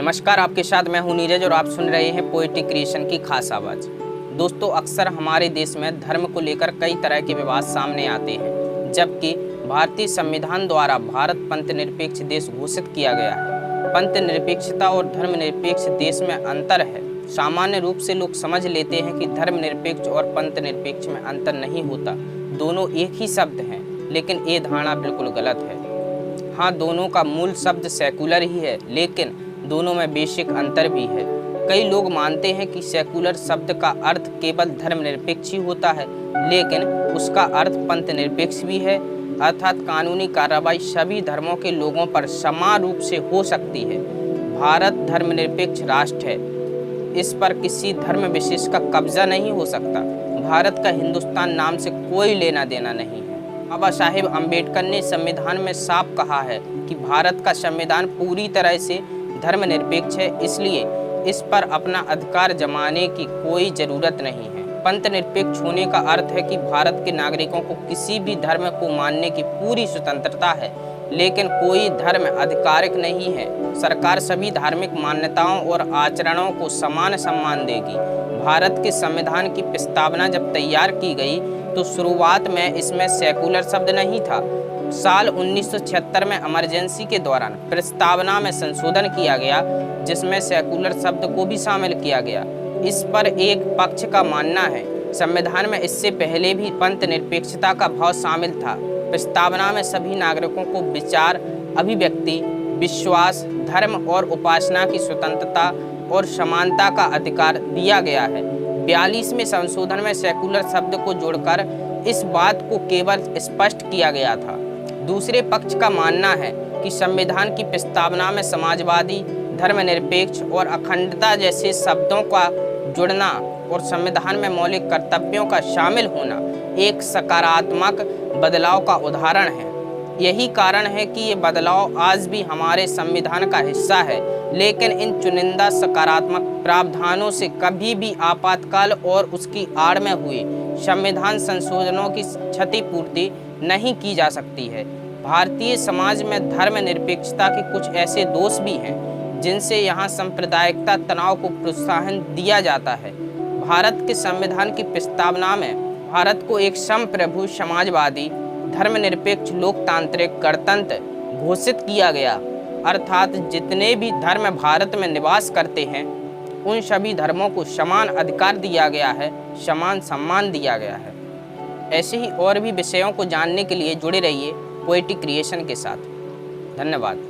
नमस्कार, आपके साथ मैं हूं नीरज और आप सुन रहे हैं पोएटिक क्रिएशन की खास आवाज़। दोस्तों, अक्सर हमारे देश में धर्म को लेकर कई तरह के विवाद सामने आते हैं, जबकि भारतीय संविधान द्वारा भारत पंथनिरपेक्ष देश घोषित किया गया है। पंथनिरपेक्षता और धर्मनिरपेक्ष देश में अंतर है। सामान्य रूप से लोग समझ लेते हैं कि धर्मनिरपेक्ष और पंथनिरपेक्ष में अंतर नहीं होता, दोनों एक ही शब्द हैं, लेकिन ये धारणा बिल्कुल गलत है। हाँ, दोनों का मूल शब्द सेकुलर ही है, लेकिन दोनों में बेसिक अंतर भी है। कई लोग मानते हैं कि सेकुलर शब्द का अर्थ केवल धर्मनिरपेक्ष ही होता है, लेकिन उसका अर्थ पंथनिरपेक्ष भी है, अर्थात कानूनी कार्रवाई सभी धर्मों के लोगों पर समान रूप से हो सकती है। भारत धर्मनिरपेक्ष राष्ट्र है, इस पर किसी धर्म विशेष का कब्जा नहीं हो सकता। भारत का हिंदुस्तान नाम से कोई लेना देना नहीं है। बाबा साहेब अम्बेडकर ने संविधान में साफ कहा है कि भारत का संविधान पूरी तरह से धर्मनिरपेक्ष है, इसलिए इस पर अपना अधिकार जमाने की कोई जरूरत नहीं है। पंथनिरपेक्ष होने का अर्थ है कि भारत के नागरिकों को किसी भी धर्म को मानने की पूरी स्वतंत्रता है, लेकिन कोई धर्म आधिकारिक नहीं है। सरकार सभी धार्मिक मान्यताओं और आचरणों को समान सम्मान देगी। भारत के संविधान की प्रस्तावना जब तैयार की गई तो शुरुआत में इसमें सेकुलर शब्द नहीं था। साल 1976 में इमरजेंसी के दौरान प्रस्तावना में संशोधन किया गया, जिसमें सेकुलर शब्द को भी शामिल किया गया। इस पर एक पक्ष का मानना है संविधान में इससे पहले भी पंथनिरपेक्षता का भाव शामिल था। प्रस्तावना में सभी नागरिकों को विचार, अभिव्यक्ति, विश्वास, धर्म और उपासना की स्वतंत्रता और समानता का अधिकार दिया गया है। 42वें संशोधन में सेकुलर शब्द को जोड़कर इस बात को केवल स्पष्ट किया गया था। दूसरे पक्ष का मानना है कि संविधान की प्रस्तावना में समाजवादी, धर्मनिरपेक्ष और अखंडता जैसे शब्दों का जुड़ना और संविधान में मौलिक कर्तव्यों का शामिल होना एक सकारात्मक बदलाव का उदाहरण है। यही कारण है कि ये बदलाव आज भी हमारे संविधान का हिस्सा है, लेकिन इन चुनिंदा सकारात्मक प्रावधानों से कभी भी आपातकाल और उसकी आड़ में हुए संविधान संशोधनों की क्षतिपूर्ति नहीं की जा सकती है। भारतीय समाज में धर्मनिरपेक्षता के कुछ ऐसे दोष भी हैं जिनसे यहाँ सांप्रदायिकता तनाव को प्रोत्साहन दिया जाता है। भारत के संविधान की प्रस्तावना में भारत को एक संप्रभु, समाजवादी, धर्मनिरपेक्ष, लोकतांत्रिक गणतंत्र घोषित किया गया, अर्थात जितने भी धर्म भारत में निवास करते हैं उन सभी धर्मों को समान अधिकार दिया गया है, समान सम्मान दिया गया है। ऐसे ही और भी विषयों को जानने के लिए जुड़े रहिए पोएटिक क्रिएशन के साथ। धन्यवाद।